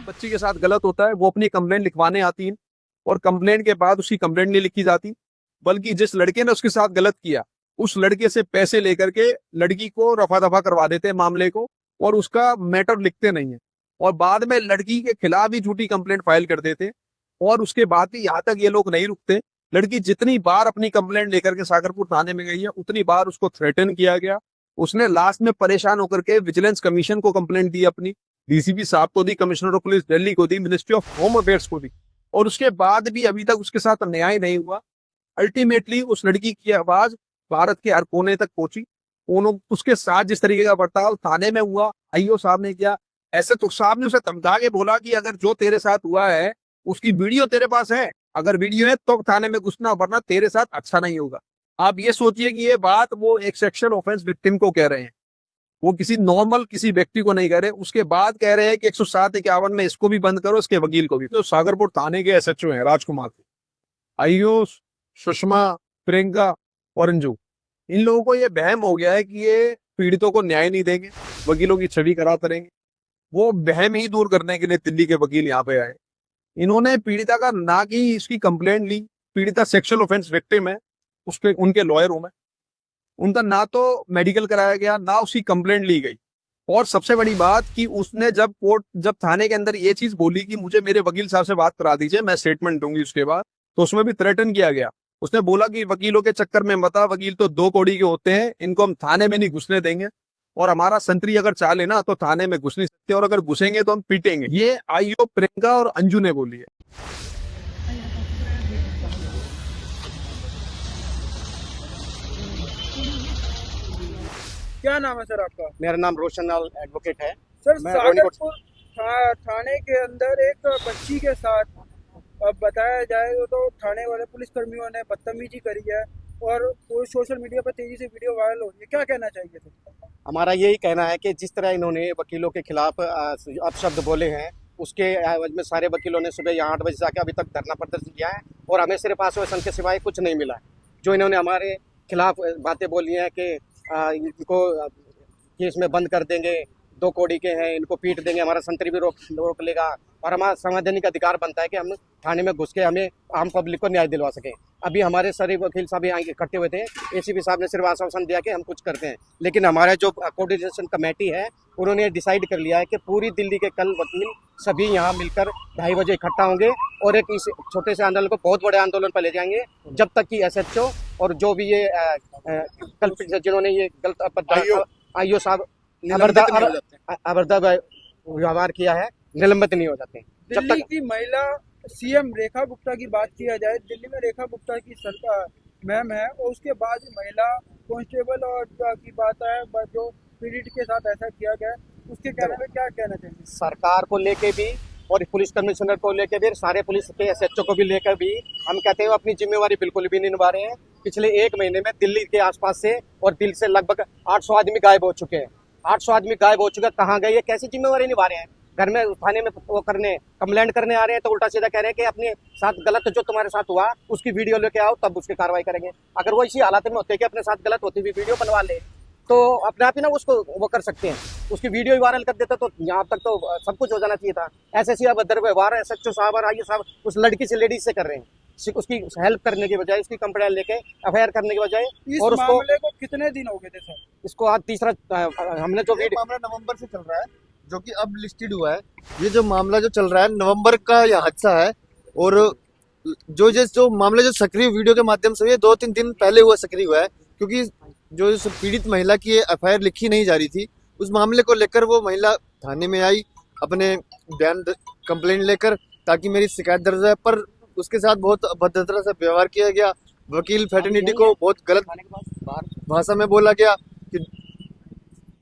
बच्ची के साथ गलत होता है वो अपनी कंप्लेंट लिखवाने आती है और कंप्लेंट के बाद उसकी कंप्लेंट नहीं लिखी जाती, बल्कि जिस लड़के ने उसके साथ गलत किया उस लड़के से पैसे लेकर के लड़की को रफा दफा करवा देते हैं मामले को, और उसका मैटर लिखते नहीं है और बाद में लड़की के खिलाफ ही झूठी कंप्लेंट फाइल कर देते हैं। और उसके बाद भी यहाँ तक ये लोग नहीं रुकते। लड़की जितनी बार अपनी कंप्लेंट लेकर के सागरपुर थाने में गई है उतनी बार उसको थ्रेटन किया गया। उसने लास्ट में परेशान होकर के विजिलेंस कमीशन को कंप्लेंट दी, अपनी डीसीपी साहब को दी, कमिश्नर ऑफ पुलिस दिल्ली को दी, मिनिस्ट्री ऑफ होम अफेयर्स को दी, और उसके बाद भी अभी तक उसके साथ न्याय नहीं हुआ। अल्टीमेटली उस लड़की की आवाज भारत के हर कोने तक पहुंची। उसके साथ जिस तरीके का बर्ताव थाने में हुआ, आईओ साहब ने किया, ऐसे तो साहब ने उसे धमका के बोला कि अगर जो तेरे साथ हुआ है उसकी वीडियो तेरे पास है, अगर वीडियो है तो थाने में घुसना, वरना तेरे साथ अच्छा नहीं होगा। आप ये सोचिए कि ये बात वो एक सेक्शुअल ऑफेंस विक्टिम को कह रहे हैं, वो किसी नॉर्मल किसी व्यक्ति को नहीं कह रहे। उसके बाद कह रहे हैं कि 107-51 में इसको भी बंद करो, इसके वकील को भी। तो सागरपुर थाने के एसएचओ हैं राजकुमार, आईओ सुषमा, प्रियंका और अंजू, इन लोगों को ये वहम हो गया है कि ये पीड़ितों को न्याय नहीं देंगे, वकीलों की छवि खराब करेंगे। वो वहम ही दूर करने के लिए दिल्ली के वकील यहाँ पे आए। इन्होंने पीड़िता का ना कि इसकी कंप्लेंट ली, पीड़िता सेक्सुअल ऑफेंस विक्टिम है, उसके उनके लॉयर में उनका ना तो मेडिकल कराया गया ना उसकी कंप्लेंट ली गई। और सबसे बड़ी बात कि उसने जब थाने के अंदर ये चीज बोली कि मुझे मेरे वकील साहब से बात करा दीजिए, मैं स्टेटमेंट दूंगी उसके बाद, तो उसमें भी थ्रेटन किया गया। उसने बोला कि वकीलों के चक्कर में बता, वकील तो 2 कौड़ी के होते हैं, इनको हम थाने में नहीं घुसने देंगे, और हमारा संतरी अगर चाले ना तो थाने में घुस नहीं सकते, और अगर घुसेंगे तो हम पीटेंगे। ये आईओ प्रियंका और अंजू ने बोली है। क्या नाम है सर आपका? मेरा नाम रोशन एडवोकेट है। सर मैं सागरपुर थाने के अंदर एक बच्ची के साथ अब बताया जाए तो थाने वाले पुलिस कर्मियों ने बदतमीजी करी है और सोशल मीडिया पर तेजी से वीडियो वायरल हो रही है, क्या कहना चाहिए सर? हमारा यही कहना है कि जिस तरह इन्होंने वकीलों के खिलाफ अपशब्द बोले हैं, उसके एवज में सारे वकीलों ने सुबह यहाँ 8 बजे से आके अभी तक धरना प्रदर्शन किया है और हमें सिर्फ आश्वासन के सिवाय कुछ नहीं मिला। जो इन्होंने हमारे खिलाफ बातें बोली हैं कि इनको केस में बंद कर देंगे, 2 कौड़ी के हैं, इनको पीट देंगे, हमारा संतरी भी रोक लेगा, और हमारा संवैधानिक अधिकार बनता है कि हम थाने में घुस के हमें आम पब्लिक को न्याय दिलवा सकें। अभी हमारे सारे वकील साहब यहाँ इकट्ठे हुए थे, एसीपी साहब ने सिर्फ आश्वासन दिया कि हम कुछ करते हैं, लेकिन हमारा जो कोऑर्डिनेशन कमेटी है उन्होंने डिसाइड कर लिया है कि पूरी दिल्ली के कल वकील सभी यहाँ मिलकर 2:30 बजे इकट्ठा होंगे और एक इस छोटे से आंदोलन को बहुत बड़े आंदोलन पर ले जाएंगे, जब तक कि एसएचओ और जो भी ये कल जिन्होंने ये गलत आईओ साहब अबरदा व्यवहार किया है निलंबित नहीं हो जाते। जब दिल्ली तक की महिला सीएम रेखा गुप्ता की बात किया जाए, दिल्ली में रेखा गुप्ता की सरकार मैम है और उसके बाद महिला कांस्टेबल और की बात है जो पीड़ित के साथ ऐसा किया गया, उसके कहने में क्या कहना चाहिए? सरकार को लेके भी और पुलिस कमिश्नर को लेकर भी, सारे पुलिस के एसएचओ को भी लेकर भी हम कहते हैं अपनी जिम्मेवारी बिल्कुल भी नहीं निभा रहे हैं। पिछले 1 महीने में दिल्ली के आसपास से और दिल्ली से लगभग 800 आदमी गायब हो चुके हैं। 800 आदमी गायब हो चुके हैं, कहाँ गए, ये कैसी जिम्मेवारी निभा रहे हैं? घर में थाने में वो करने कंप्लेंट करने आ रहे हैं तो उल्टा सीधा कह रहे हैं कि अपने साथ गलत जो तुम्हारे साथ हुआ उसकी वीडियो लेके आओ तब उसकी कार्रवाई करेंगे। अगर वो इसी हालात में होते कि अपने साथ गलत होती हुई वीडियो बनवा ले तो अपने आप ही ना उसको वो कर सकते हैं, उसकी वीडियो ही वायरल कर देते तो यहाँ तक तो सब कुछ हो जाना चाहिए था। ऐसे अभद्र व्यवहार एसएचओ साहब और आईए साहब उस लड़की से लेडीज से कर रहे हैं, उसकी हेल्प करने के बजाय, उसकी कंप्लेंट लेके एफआईआर करने के बजाय। और इस मामले को कितने दिन हो गए थे सर? इसको आज तीसरा हमने जो वीडियो मामला नवंबर से चल रहा है जो कि अब लिस्टेड हुआ है। ये जो मामला जो चल रहा है नवंबर का यह हादसा है, और जो मामला जो सक्रिय वीडियो के माध्यम से 2-3 दिन पहले हुआ सक्रिय हुआ है, क्योंकि जो इस पीड़ित महिला की एफआईआर लिखी नहीं जा रही थी, उस मामले को लेकर वो महिला थाने में आई अपने बयान कंप्लेंट लेकर ताकि मेरी शिकायत दर्ज है, पर उसके साथ बहुत अभद्रता से व्यवहार किया गया। वकील फैटर्निटी को बहुत गलत भाषा में बोला गया कि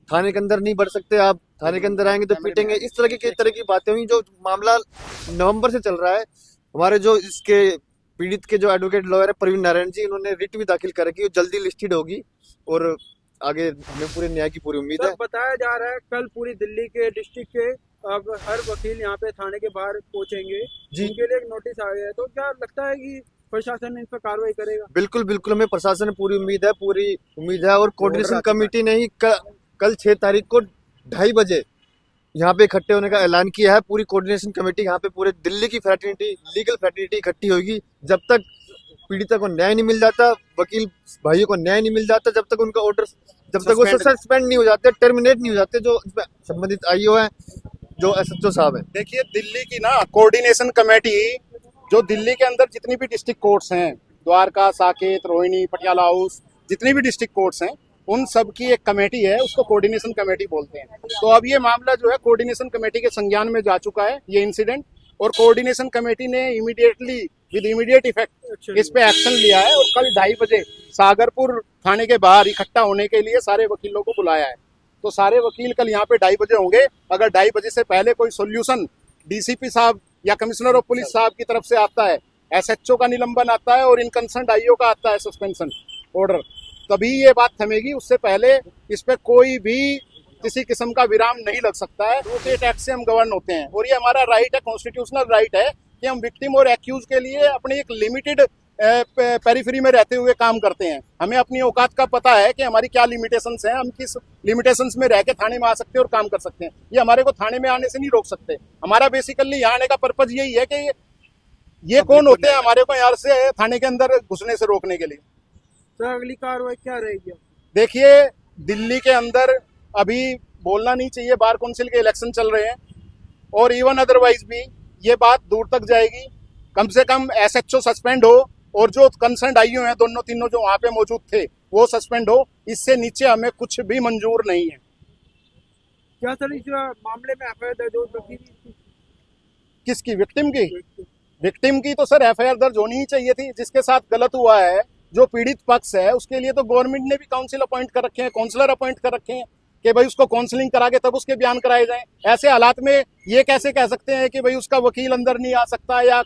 थाने के अंदर नहीं बढ़ सकते आप, थाने के अंदर आएंगे तो पीटेंगे, इस तरह की बातें हुई। जो मामला नवंबर से चल रहा है, हमारे जो इसके पीड़ित के जो एडवोकेट लॉयर है प्रवीण नारायण जी, उन्होंने रिट भी दाखिल कर रखी है, जल्दी लिस्टेड होगी और आगे हमें पूरे न्याय की पूरी उम्मीद है। बताया जा रहा है कल पूरी दिल्ली के डिस्ट्रिक्ट के अब हर वकील यहाँ पे थाने के बाहर पहुंचेंगे, जिनके लिए एक नोटिस आ गया है, तो क्या लगता है कि प्रशासन इन पर कार्रवाई करेगा? बिल्कुल बिल्कुल, हमें प्रशासन पूरी उम्मीद है और कोऑर्डिनेशन कमेटी ने ही कल 6 तारीख को 2:30 बजे यहाँ पे इकट्ठे होने का ऐलान किया है। पूरी कोऑर्डिनेशन कमेटी यहाँ पे पूरे दिल्ली की फ्रेटर्निटी, लीगल फ्रेटर्निटी इकट्ठी होगी। जब तक पीड़िता को न्याय नहीं मिल जाता, वकील भाइयों को न्याय नहीं मिल जाता, जब तक उनका ऑर्डर, जब तक वो सस्पेंड नहीं हो जाते, टर्मिनेट नहीं हो जाते, जो संबंधित आईओ है, जो एसएचओ साहब है। देखिए, दिल्ली की ना कोऑर्डिनेशन कमेटी, जो दिल्ली के अंदर जितनी भी डिस्ट्रिक्ट कोर्ट्स हैं, द्वारका, साकेत, रोहिणी, पटियाला हाउस, जितनी भी डिस्ट्रिक्ट कोर्ट्स हैं, उन सब की एक कमेटी है, उसको कोऑर्डिनेशन कमेटी बोलते हैं। तो अब ये मामला जो है कोऑर्डिनेशन कमेटी के संज्ञान में जा चुका है, ये इंसिडेंट, और कोऑर्डिनेशन कमेटी ने इमीडिएटली विद इमीडिएट इफेक्ट इस पे एक्शन लिया है और कल 2:30 बजे सागरपुर थाने के बाहर इकट्ठा होने के लिए सारे वकीलों को बुलाया है। तो सारे वकील कल यहाँ पे 2:30 बजे होंगे। अगर 2:30 बजे से पहले कोई सोल्यूशन डीसीपी साहब या कमिश्नर ऑफ पुलिस साहब की तरफ से आता है, एसएचओ का निलंबन आता है और इनकंसर्न्ड आईओ का आता है सस्पेंशन ऑर्डर, तभी ये बात थमेगी। उससे पहले इस पे कोई भी किसी किस्म का विराम नहीं लग सकता है। स्टेट एक्ट से हम गवर्न होते हैं और ये हमारा राइट है, कॉन्स्टिट्यूशनल राइट है कि हम विक्टिम और एक्यूज के लिए अपने एक लिमिटेड पेरिफेरी में रहते हुए काम करते हैं। हमें अपनी औकात का पता है कि हमारी क्या लिमिटेशंस हैं, हम किस लिमिटेशंस में रह के थाने में आ सकते हैं और काम कर सकते हैं। ये हमारे को थाने में आने से नहीं रोक सकते। हमारा बेसिकली यहाँ आने का पर्पज यही है कि ये कौन होते हैं हमारे को यहाँ से थाने के अंदर घुसने से रोकने के लिए। तो अगली कार्रवाई क्या रहेगी? देखिए, दिल्ली के अंदर अभी बोलना नहीं चाहिए, बार काउंसिल के इलेक्शन चल रहे हैं और इवन अदरवाइज भी ये बात दूर तक जाएगी। कम से कम एसएचओ सस्पेंड हो और जो कंसर्न आईओ हैं दोनों तीनों जो वहां पे मौजूद थे वो सस्पेंड हो। इससे नीचे हमें कुछ भी मंजूर नहीं है। क्या सर इस मामले में एफआईआर दर्ज हो सकती है? किसकी? विक्टिम की? विक्टिम की तो सर एफआईआर दर्ज होनी ही चाहिए थी। जिसके साथ गलत हुआ है, जो पीड़ित पक्ष है, उसके लिए तो गवर्नमेंट ने भी काउंसिल अपॉइंट कर रखे हैं, काउंसलर अपॉइंट कर रखे हैं कि भाई उसको काउंसलिंग करा के तब उसके बयान कराए जाएं। ऐसे हालात में ये कैसे कह सकते हैं कि भाई उसका वकील अंदर नहीं आ सकता या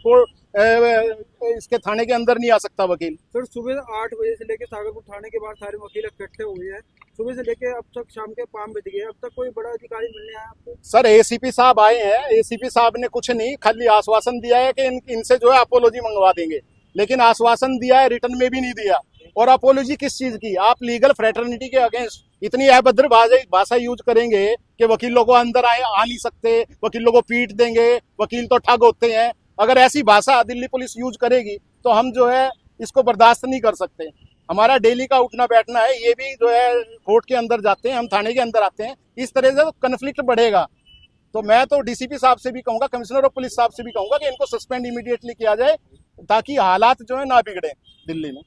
इसके थाने के अंदर नहीं आ सकता वकील? सर सुबह 8 बजे से लेकर सागरपुर थाने के बाहर सारे वकील इकट्ठे हुए हैं। सुबह से लेकर अब तक शाम के 5 बज गए, अब तक कोई बड़ा अधिकारी मिलने आया आपको? सर एसीपी साहब आए हैं। एसीपी साहब ने कुछ नहीं, खाली आश्वासन दिया है कि इनसे जो है अपोलॉजी मंगवा देंगे, लेकिन आश्वासन दिया है, रिटर्न में भी नहीं दिया। और अपोलॉजी किस चीज की? आप लीगल फ्रेटर्निटी के अगेंस्ट इतनी अभद्र भाषा यूज करेंगे कि वकीलों को अंदर आ नहीं सकते, वकीलों को पीट देंगे, वकील तो ठग होते हैं। अगर ऐसी भाषा दिल्ली पुलिस यूज करेगी तो हम जो है इसको बर्दाश्त नहीं कर सकते। हमारा डेली का उठना बैठना है, ये भी जो है कोर्ट के अंदर जाते हैं, हम थाने के अंदर आते हैं। इस तरह से तो कन्फ्लिक्ट बढ़ेगा। तो मैं तो डीसीपी साहब से भी कहूंगा, कमिश्नर ऑफ पुलिस साहब से भी कहूंगा कि इनको सस्पेंड इमीडिएटली किया जाए ताकि हालात जो है ना बिगड़े दिल्ली में।